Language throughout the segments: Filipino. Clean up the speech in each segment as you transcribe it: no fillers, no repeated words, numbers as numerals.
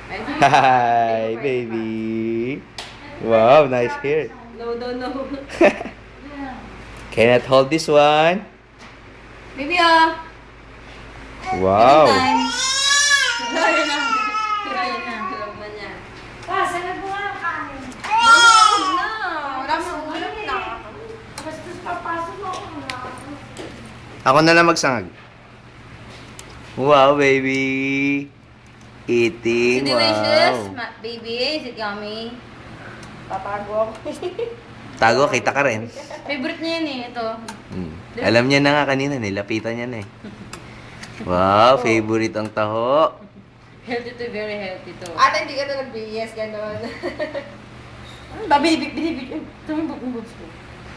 Hi, baby. Wow, nice hair. No, no, no. Cannot hold this one. Baby, Wow. time. Kaya na. Kaya na. Alam na niya. Salag mo nga ang kanin. No. Wala mo ulam na. Basta papasok mo ako na. Ako na lang magsangag. Wow, baby. Eating. Is it delicious? Wow. Baby, is it yummy? Tatago ako. Tago, kita ka rin. Favorite niya yun eh, ito. Alam niya na nga kanina, nilapitan niya na eh. Wow, favorite ang taho. Healthy to, very healthy to. Ate, hindi ka na nag-BS, gano'n. Ano ba, binibig? Tumubok ang boobs ko.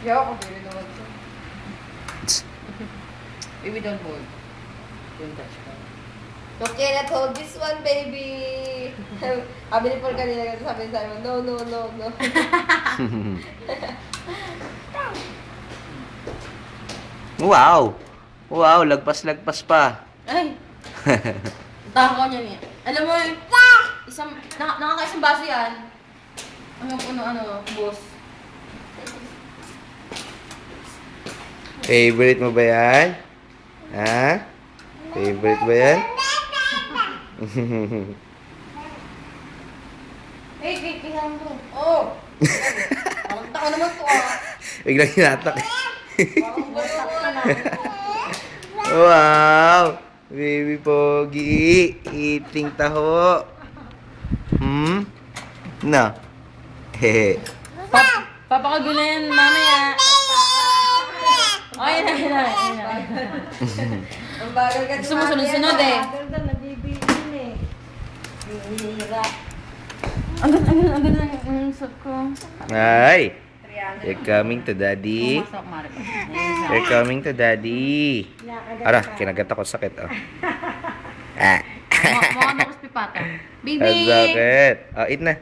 Yo, ako bilhin naman ito. Baby, don't hold. Don't touch ka. You cannot hold this one, baby. Sabi ni Paul kanina, sabi ni Simon, no, no, no, no. Wow. Wow, lagpas-lagpas pa. Ay! Takaw niya niya. Alam mo, nakakaisang baso yan. Ano, boss. Favorite mo ba yan? Ha? Favorite ba yan? Hey, kailangan mo. Oh! Parang taka naman to Biglang hinatak. Parang basak ka na. Wow! Baby Pogi, eating taho. Na. Hehe. Papakagulo yan mamaya. Oh, yun na. Ang bagal ka Gusto mo sunod-sunod eh. Ganda, nabibigin eh. Hihira. Ang ganda ng suit ko. Ay! You're coming to daddy. Pumasok, Marco. You're coming to daddy. Ara, kinagat ako sakit. Oh. Ah. Mukha na kuspi pata. Ang Baby! sakit. Oh, eat na.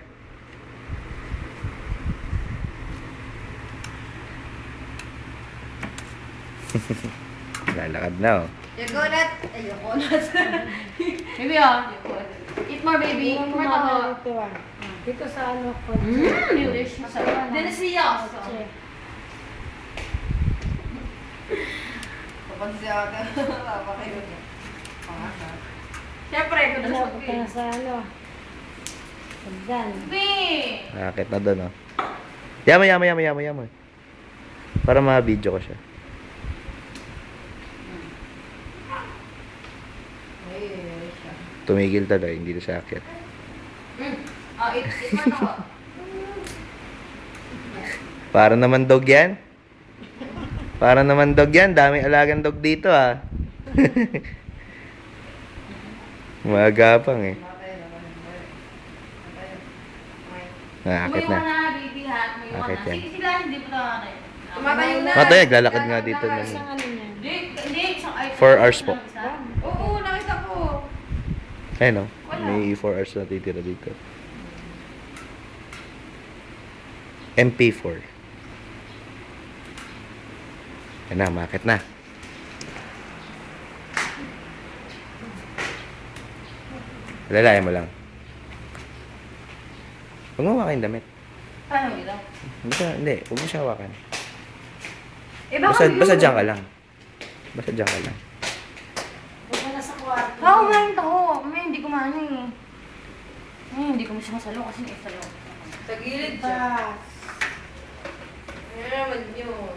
Lalakad na oh. Yagonat. Ayoko na. Baby, Eat more, baby. Eat more taho. Dito ah. Dito sa ano ko. Delish. Masarap. Delicious. Papansin ako. Papakayo niya. Siyempre, kung Ano nasa ko pa sa ano. Pagdan. Baby! Nakakit na doon oh. Yama. Para ma-video ko siya. Tumigil talaga, hindi na siya akit. Eat more taho. Para naman dog yan. Para naman dog yan. Daming alagang dog dito ah. Magapang eh. Nakakit Tumayo ka na. na, baby, ha? Tumayo ka Akit na. yan. Sige, sila, hindi pa tayo. Tumatayo na. Matay, naglalakad nga dito. Isang ano niya. Hindi. Isang ay. 4 hours po. Oo, nakita ko. Ayun oh. May 4 hours na titira dito. MP4. Yan na, makit na. Lalayan mo lang. Huwag mo hawakan yung damit. Paano ito? Hindi, huwag mo siya hawakan. Eh, baka Basta dyan ka lang. Basta dyan ka lang. Huwag ka na sa kwarto. Oo, ngayon to. May hindi ko maano eh. Hindi ko siya masalo kasi naisalo. Sa gilid siya. Ano naman yun?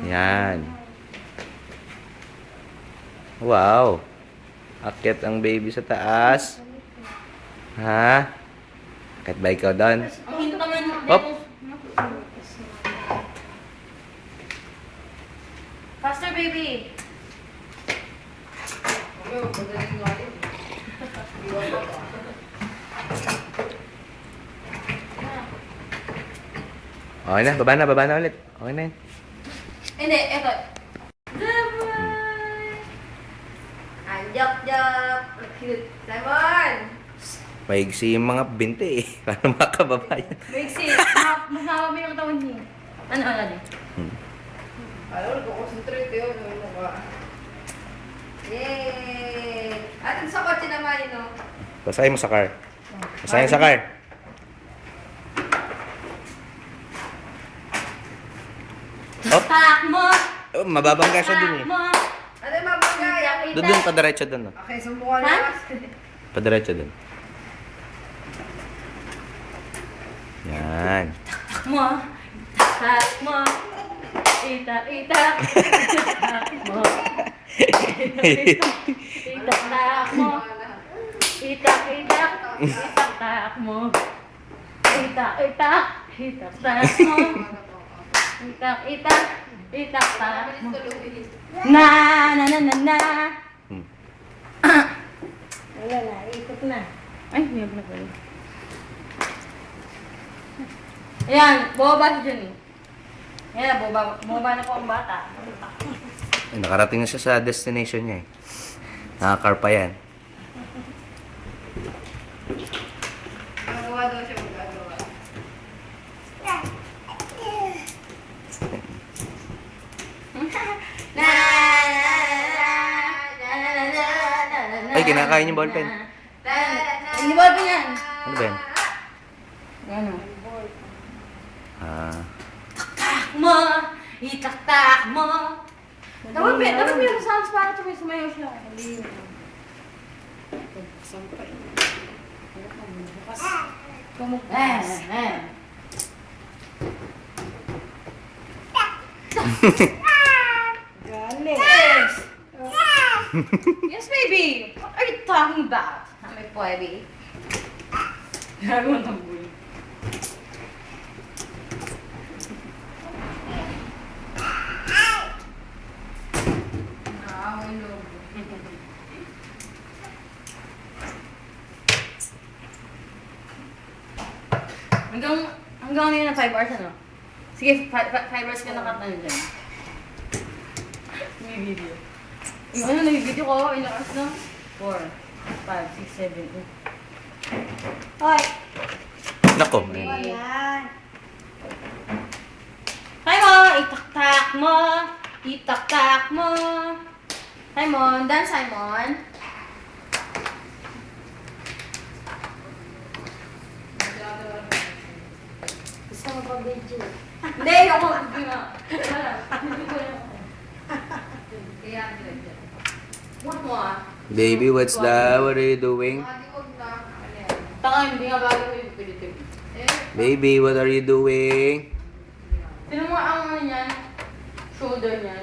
Yan. Wow. Akyat ang baby sa taas. Ha? Akyat ba ikaw doon? Ang hinto naman. Hop. Faster, baby. Ano, pagaling nga yun. Iwan ko pa. Okay na, baba na ulit. Okay na yun. Hindi, eto. Anjak-jak. Cute. Simon! Maigsi yung mga binte eh. Para makababa yan. Maxi, mas nakababay ang katawan niya. Ano? Alam mo, nagko-concentrate yun. Ano ka? Yay! At sa kotse naman yun, no? Basahin mo sa car. Saan sa car? Oh, Takmo! oh mababangga siya dun eh. Takmo! Ano yung mabagay? Doon, padiretso dun. Oh. Okay, sumbukan na. Padiretso dun. Yan. Takmo! Takmo! Itak, itak! Takmo! Itak, takmo! Itak, itak! Itak, takmo! Itak, itak! Itak, takmo! Itak, itak! Itak, takmo! Na, na, na, na, na! Hmm. Wala na, ikot na. Ay, may na pala. Ayan, bumaba siya dyan eh. Ayan, bumaba na po ang bata. Ay, nakarating na siya sa destination niya eh. Nakakar pa yan. Magagawa daw siya, magagawa. Na, Ay, kinakain yung ballpen. Hindi ballpen yan. Ano ba yan? Ano? Ah. Takmo! Itak-tak mo! Dapat may sounds para sumayaw siya. Galing. Yes! Yes, baby! What are you talking about? I'm a baby. Gagawin ng bully. Hanggang ano yun na 5 hours ano? Sige, 5 hours ka nakat ano dyan. May video. Yung ano, nag-video ko, ilang hours na? 4, 5, 6, 7, 8. Hoy! Nako. Ayan. Simon, itak-tak mo! Itak-tak mo! Simon, dance Simon! Gusto mo pa video? Hindi, ako. Hindi nga. Wala. Hindi ko lang. Kaya, what mo ah? Baby, what's that? What are you doing? Taka, hindi nga bagay ko yung pilitin. Baby, what are you doing? Sino mo ang ano niyan? Shoulder niyan.